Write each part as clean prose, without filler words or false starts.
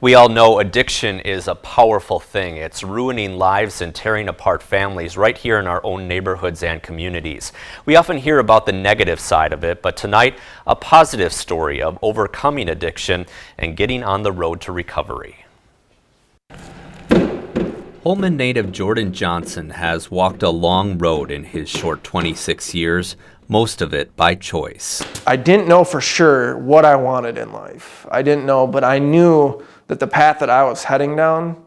We all know addiction is a powerful thing. It's ruining lives and tearing apart families right here in our own neighborhoods and communities. We often hear about the negative side of it, but tonight, a positive story of overcoming addiction and getting on the road to recovery. Holmen native Jordan Johnson has walked a long road in his short 26 years, most of it by choice. I didn't know for sure what I wanted in life. I didn't know, but I knew that the path that I was heading down,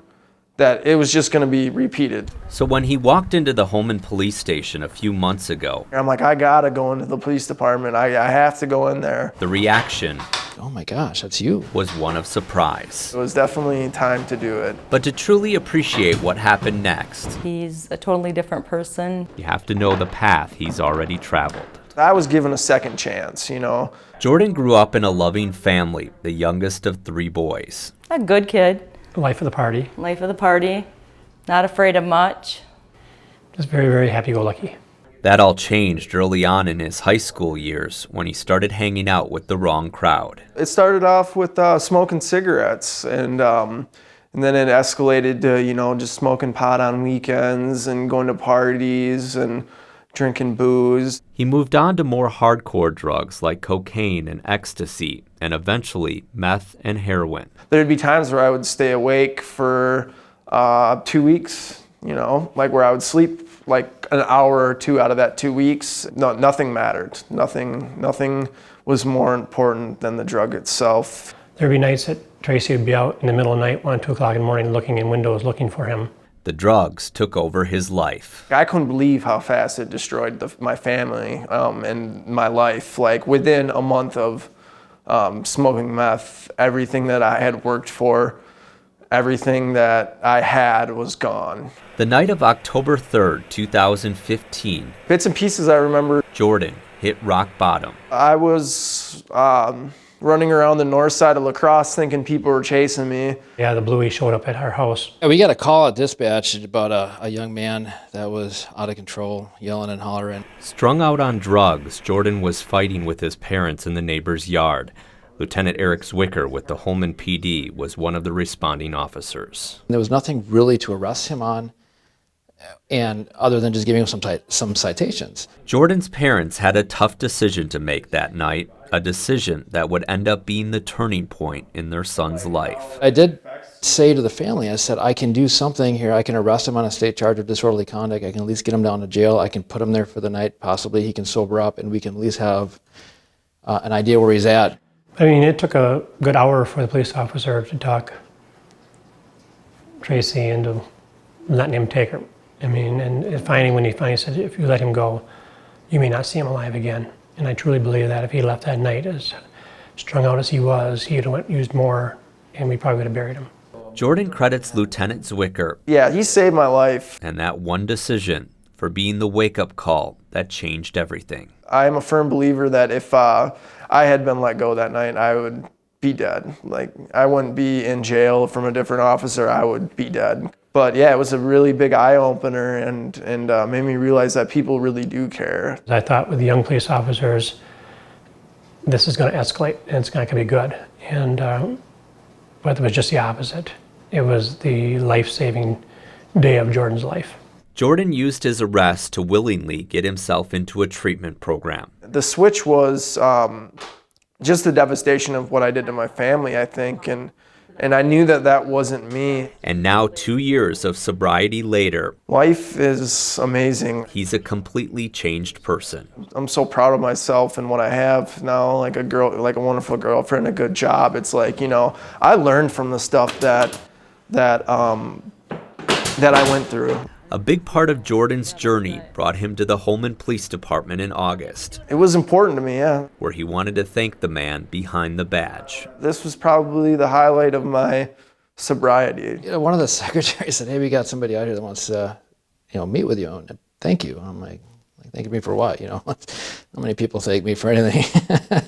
that it was just going to be repeated. So when he walked into the Holmen police station a few months ago, I'm like, I gotta go into the police department. I have to go in there. the reaction, Oh my gosh, that's you. was one of surprise. It was definitely time to do it. But to truly appreciate what happened next, He's a totally different person. you have to know the path he's already traveled. I was given a second chance, you know. Jordan grew up in a loving family, the youngest of 3 boys. A good kid, Life of the party. life of the party, not afraid of much. Just very, very happy-go-lucky. That all changed early on in his high school years when he started hanging out with the wrong crowd. It started off with smoking cigarettes, and then it escalated to, you know, just smoking pot on weekends and going to parties and drinking booze. He moved on to more hardcore drugs like cocaine and ecstasy, and eventually meth and heroin. There'd be times where I would stay awake for 2 weeks, you know, like where I would sleep like an hour or 2 out of that 2 weeks. No, nothing mattered. Nothing was more important than the drug itself. There'd be nights that Tracy would be out in the middle of the night, 1, 2 o'clock in the morning, looking in windows, looking for him. The drugs took over his life. I couldn't believe how fast it destroyed my family and my life. Like within a month of smoking meth, everything that I had worked for, everything that I had was gone. The night of October 3rd, 2015, Bits and pieces I remember. Jordan hit rock bottom. I was running around the north side of La Crosse thinking people were chasing me. Yeah, the Bluey showed up at our house. We got a call at dispatch about a young man that was out of control, yelling and hollering. Strung out on drugs, Jordan was fighting with his parents in the neighbor's yard. Lieutenant Eric Zwicker with the Holmen PD was one of the responding officers. There was nothing really to arrest him on, and other than just giving him some citations. Jordan's parents had a tough decision to make that night, a decision that would end up being the turning point in their son's life. I did say to the family, I said, I can do something here. I can arrest him on a state charge of disorderly conduct. I can at least get him down to jail. I can put him there for the night. Possibly he can sober up, and we can at least have an idea where he's at. I mean, it took a good hour for the police officer to talk Tracy into letting him take her. I mean, and finally, when he finally said, if you let him go, you may not see him alive again. And I truly believe that if he left that night, as strung out as he was, he'd have used more, and we probably would have buried him. Jordan credits Lieutenant Zwicker Yeah, he saved my life. and that one decision for being the wake-up call that changed everything. I am a firm believer that if I had been let go that night, I would be dead. Like, I wouldn't be in jail from a different officer, I would be dead. But yeah, it was a really big eye-opener and made me realize that people really do care. I thought with the young police officers, this is going to escalate and it's not going to be good. And but it was just the opposite. It was the life-saving day of Jordan's life. Jordan used his arrest to willingly get himself into a treatment program. The switch was just the devastation of what I did to my family, I think, and I knew that that wasn't me. And now, 2 years of sobriety later, Life is amazing. he's a completely changed person. I'm so proud of myself and what I have now, like a wonderful girlfriend, a good job. It's like, you know, I learned from the stuff that I went through. A big part of Jordan's journey brought him to the Holmen Police Department in August, It was important to me, yeah. where he wanted to thank the man behind the badge. This was probably the highlight of my sobriety. You know, one of the secretaries said, hey, we got somebody out here that wants to, meet with you. And thank you. And I'm like, thank me for what? How many people thank me for anything?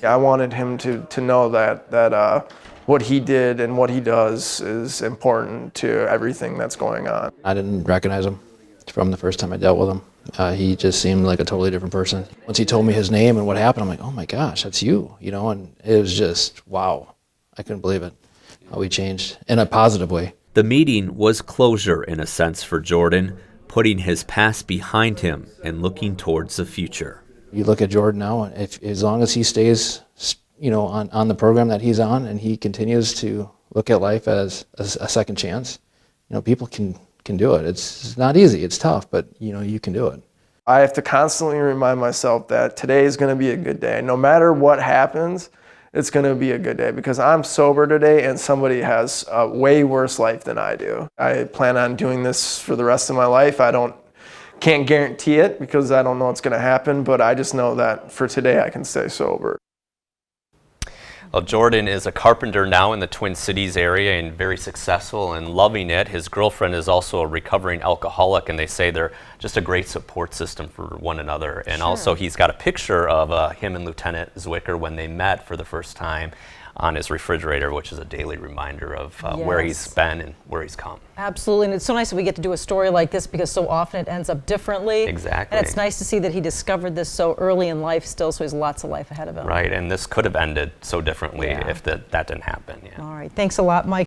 I wanted him to know that what he did and what he does is important to everything that's going on. I didn't recognize him from the first time I dealt with him. He just seemed like a totally different person. Once he told me his name and what happened, I'm like, oh my gosh, that's you, and it was just, wow. I couldn't believe it. we changed in a positive way. The meeting was closure in a sense for Jordan, putting his past behind him and looking towards the future. You look at Jordan now, and as long as he stays, on the program that he's on, and he continues to look at life as a second chance, people can do it. It's not easy, it's tough, but you can do it. I have to constantly remind myself that today is going to be a good day. No matter what happens, it's going to be a good day because I'm sober today and somebody has a way worse life than I do. I plan on doing this for the rest of my life. Can't guarantee it because I don't know what's going to happen, but I just know that for today I can stay sober. Well, Jordan is a carpenter now in the Twin Cities area and very successful and loving it. His girlfriend is also a recovering alcoholic, and they say they're just a great support system for one another. And also he's got a picture of him and Lieutenant Zwicker when they met for the first time on his refrigerator, which is a daily reminder of where he's been and where he's come. Absolutely, and it's so nice that we get to do a story like this because so often it ends up differently. Exactly. And it's nice to see that he discovered this so early in life still, so he has lots of life ahead of him. Right, and this could have ended so differently if that didn't happen. Yeah. All right, thanks a lot, Mike.